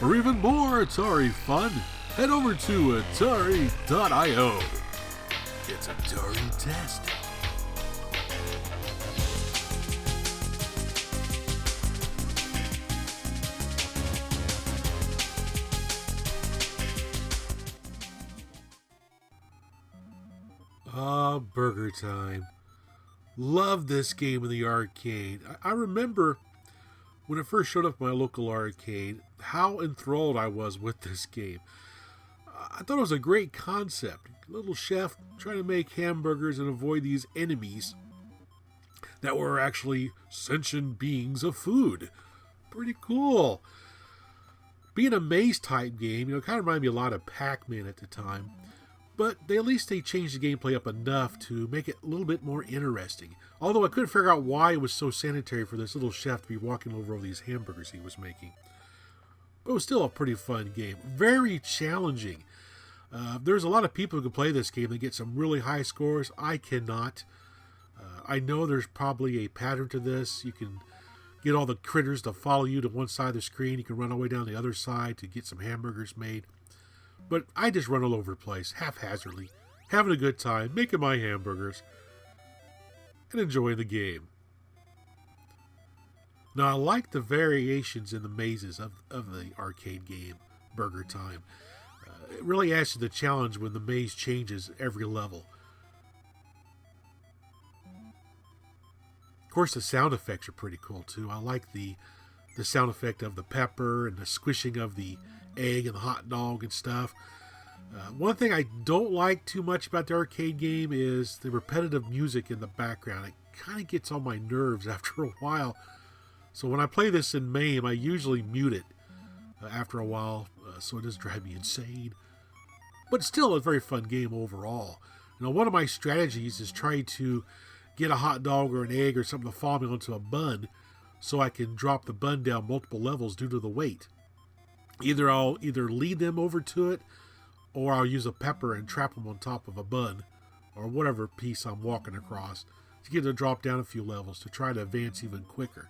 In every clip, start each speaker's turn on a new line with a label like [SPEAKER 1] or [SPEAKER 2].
[SPEAKER 1] For even more Atari fun, head over to Atari.io. It's Atari-tastic. Burgertime. Love this game in the arcade. I remember when it first showed up at my local arcade, how enthralled I was with this game. I thought it was a great concept. Little chef trying to make hamburgers and avoid these enemies that were actually sentient beings of food. Pretty cool. Being a maze type game, it kind of reminded me a lot of Pac-Man at the time. But at least they changed the gameplay up enough to make it a little bit more interesting. Although I couldn't figure out why it was so sanitary for this little chef to be walking over all these hamburgers he was making. But it was still a pretty fun game. Very challenging. There's a lot of people who can play this game that get some really high scores. I cannot. I know there's probably a pattern to this. You can get all the critters to follow you to one side of the screen. You can run all the way down the other side to get some hamburgers made. But I just run all over the place, haphazardly, having a good time, making my hamburgers, and enjoying the game. Now, I like the variations in the mazes of the arcade game, Burgertime. It really adds to the challenge when the maze changes every level. Of course, the sound effects are pretty cool, too. I like the sound effect of the pepper and the squishing of the egg and the hot dog and stuff. One thing I don't like too much about the arcade game is the repetitive music in the background. It kind of gets on my nerves after a while. So when I play this in MAME, I usually mute it after a while, so it doesn't drive me insane. But it's still a very fun game overall. One of my strategies is try to get a hot dog or an egg or something to fall me onto a bun so I can drop the bun down multiple levels due to the weight. I'll lead them over to it, or I'll use a pepper and trap them on top of a bun, or whatever piece I'm walking across, to get it to drop down a few levels to try to advance even quicker.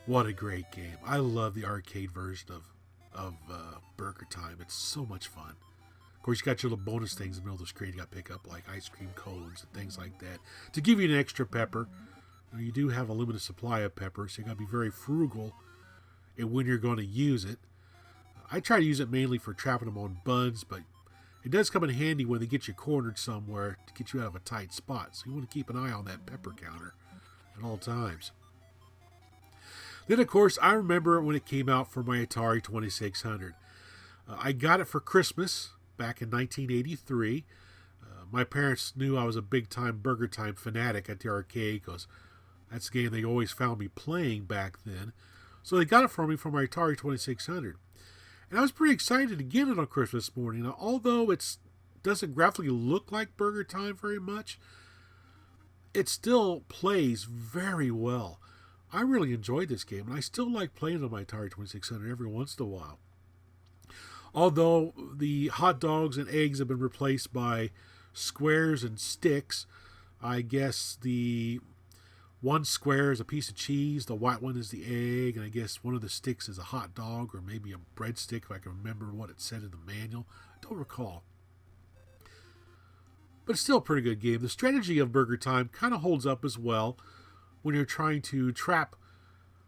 [SPEAKER 1] What a great game. I love the arcade version of Burgertime. It's so much fun. Of course, you got your little bonus things in the middle of the screen you got to pick up, like ice cream cones and things like that, to give you an extra pepper. You do have a limited supply of pepper, so you got to be very frugal in when you're going to use it. I try to use it mainly for trapping them on buns, but it does come in handy when they get you cornered somewhere to get you out of a tight spot. So you want to keep an eye on that pepper counter at all times. Then, of course, I remember when it came out for my Atari 2600. I got it for Christmas back in 1983. My parents knew I was a big-time Burgertime fanatic at the arcade because that's the game they always found me playing back then. So they got it for me for my Atari 2600. And I was pretty excited to get it on Christmas morning. Now, although it doesn't graphically look like Burgertime very much, it still plays very well. I really enjoyed this game, and I still like playing on my Atari 2600 every once in a while. Although the hot dogs and eggs have been replaced by squares and sticks, I guess the one square is a piece of cheese, the white one is the egg, and I guess one of the sticks is a hot dog or maybe a breadstick, if I can remember what it said in the manual. I don't recall. But it's still a pretty good game. The strategy of Burgertime kind of holds up as well when you're trying to trap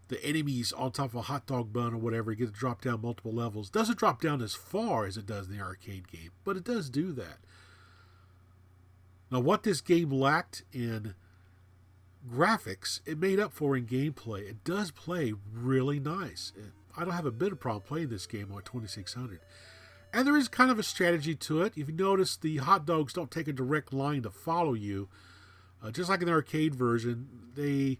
[SPEAKER 1] the enemies on top of a hot dog bun or whatever, get it to drop down multiple levels. Doesn't drop down as far as it does in the arcade game, but it does do that. Now, what this game lacked in graphics, it made up for in gameplay. It does play really nice. I don't have a bit of problem playing this game on 2600. And there is kind of a strategy to it. If you notice, the hot dogs don't take a direct line to follow you. Just like in the arcade version, they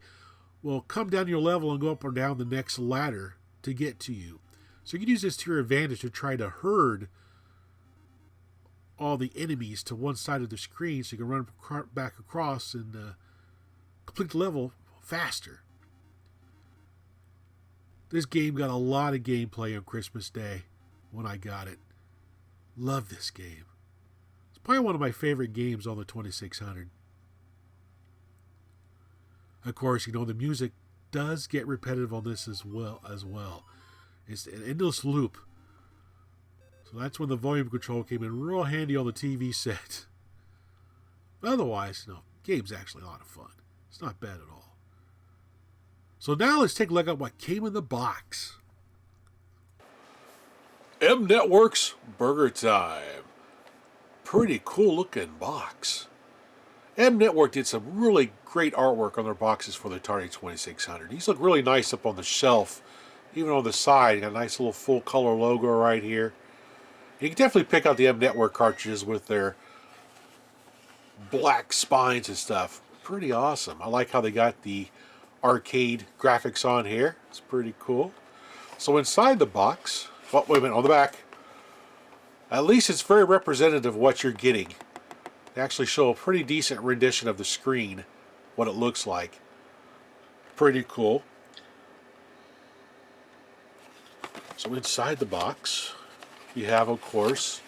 [SPEAKER 1] will come down your level and go up or down the next ladder to get to you. So you can use this to your advantage to try to herd all the enemies to one side of the screen so you can run back across and complete the level faster. This game got a lot of gameplay on Christmas Day when I got it. Love this game. It's probably one of my favorite games on the 2600. Of course, you know, the music does get repetitive on this as well. It's an endless loop. So that's when the volume control came in real handy on the TV set. Otherwise, no, game's actually a lot of fun. It's not bad at all. So now let's take a look at what came in the box. M Network's Burgertime. Pretty cool looking box. M Network did some really great artwork on their boxes for the Atari 2600. These look really nice up on the shelf. Even on the side, you got a nice little full color logo right here. You can definitely pick out the M Network cartridges with their black spines and stuff. Pretty awesome. I like how they got the arcade graphics on here. It's pretty cool. So inside the box, oh, wait a minute, on the back, at least it's very representative of what you're getting. They actually show a pretty decent rendition of the screen, what it looks like. Pretty cool. So inside the box, you have, of course,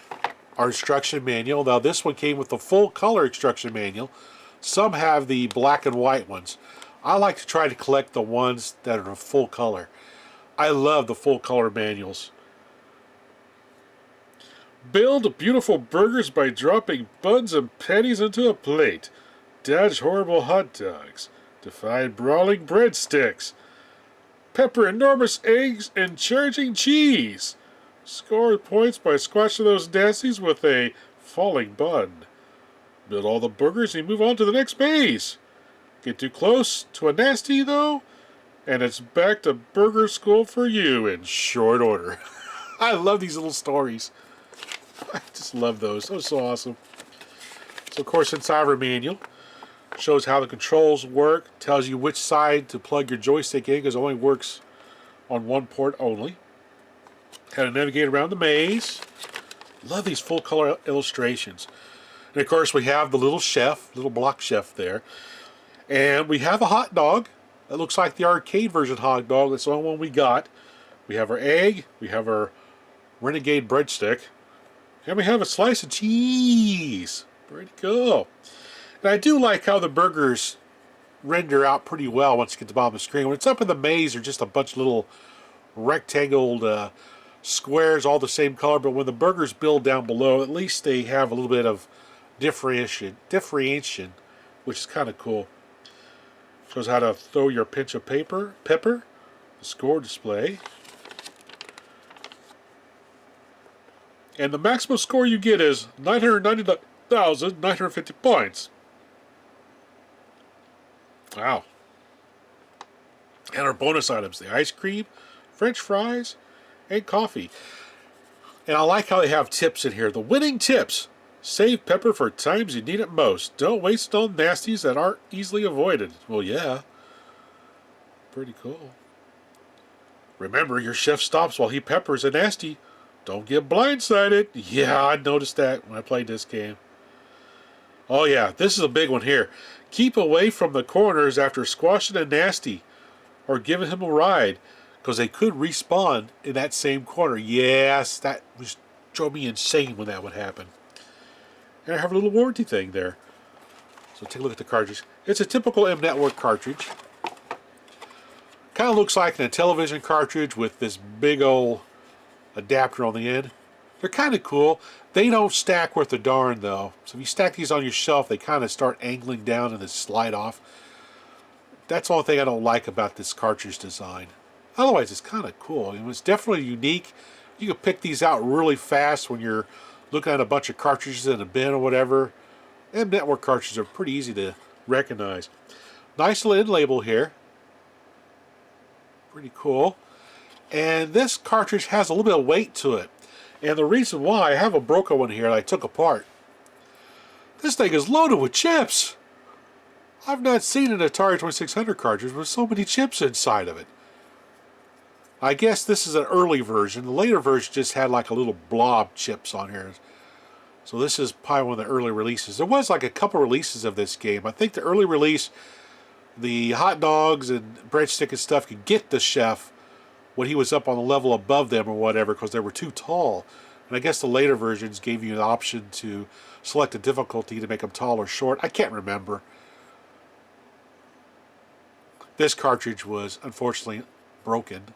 [SPEAKER 1] our instruction manual. Now this one came with the full color instruction manual. Some have the black and white ones. I like to try to collect the ones that are full color. I love the full color manuals. Build beautiful burgers by dropping buns and patties into a plate. Dodge horrible hot dogs. Defy brawling breadsticks. Pepper enormous eggs and charging cheese. Score points by squashing those nasties with a falling bun. Build all the burgers and move on to the next phase. Get too close to a nasty though, and it's back to burger school for you in short order. I love these little stories. I just love those. Those are so awesome. So of course inside our manual shows how the controls work, tells you which side to plug your joystick in because it only works on one port only. How to navigate around the maze. Love these full color illustrations. And of course we have the little chef, little block chef there. And we have a hot dog that looks like the arcade version hot dog. That's the only one we got. We have our egg, we have our renegade breadstick, and we have a slice of cheese. Pretty cool. And I do like how the burgers render out pretty well once you get to the bottom of the screen. When it's up in the maze, they're just a bunch of little rectangled squares, all the same color. But when the burgers build down below, at least they have a little bit of differentiation, which is kind of cool. Shows how to throw your pinch of pepper, the score display. And the maximum score you get is 990,950 points. Wow. And our bonus items, the ice cream, French fries, and coffee. And I like how they have tips in here. The winning tips. Save pepper for times you need it most. Don't waste on nasties that aren't easily avoided. Well, yeah. Pretty cool. Remember, your chef stops while he peppers a nasty. Don't get blindsided. Yeah, I noticed that when I played this game. Oh yeah, this is a big one here. Keep away from the corners after squashing a nasty or giving him a ride, because they could respawn in that same corner. Yes, that drove me insane when that would happen. And I have a little warranty thing there. So take a look at the cartridge. It's a typical M Network cartridge. Kind of looks like a television cartridge with this big old adapter on the end. They're kind of cool. They don't stack worth a darn though. So if you stack these on your shelf, they kind of start angling down and then slide off. That's the only thing I don't like about this cartridge design. Otherwise, it's kind of cool. I mean, it's definitely unique. You can pick these out really fast when you're looking at a bunch of cartridges in a bin or whatever. M Network cartridges are pretty easy to recognize. Nice little end label here. Pretty cool. And this cartridge has a little bit of weight to it. And the reason why, I have a broken one here that I took apart. This thing is loaded with chips. I've not seen an Atari 2600 cartridge with so many chips inside of it. I guess this is an early version. The later version just had like a little blob chips on here. So this is probably one of the early releases. There was like a couple releases of this game. I think the early release, the hot dogs and breadstick and stuff could get the chef when he was up on the level above them or whatever, because they were too tall. And I guess the later versions gave you an option to select a difficulty to make them tall or short. I can't remember. This cartridge was unfortunately broken,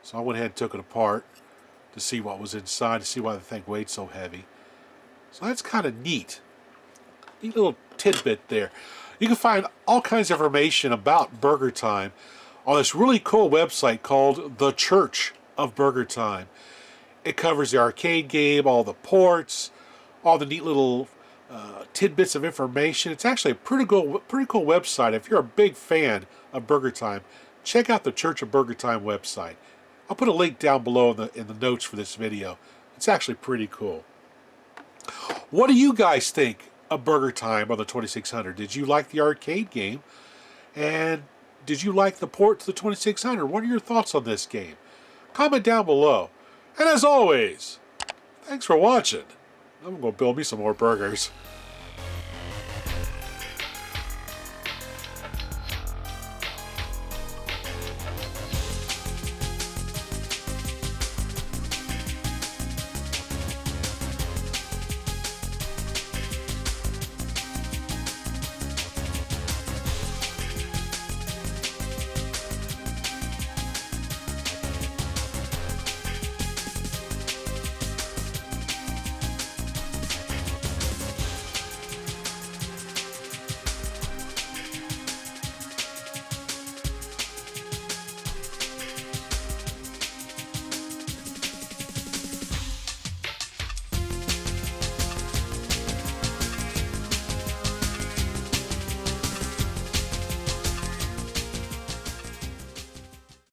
[SPEAKER 1] so I went ahead and took it apart to see what was inside, to see why the thing weighed so heavy. So that's kind of neat. Neat little tidbit there. You can find all kinds of information about Burgertime on this really cool website called The Church of Burgertime. It covers the arcade game, all the ports, all the neat little tidbits of information. It's actually a pretty cool website. If you're a big fan of Burgertime, check out the Church of Burgertime website. I'll put a link down below in the notes for this video. It's actually pretty cool. What do you guys think of Burgertime on the 2600? Did you like the arcade game? And did you like the port to the 2600? What are your thoughts on this game? Comment down below. And as always, thanks for watching. I'm going to build me some more burgers.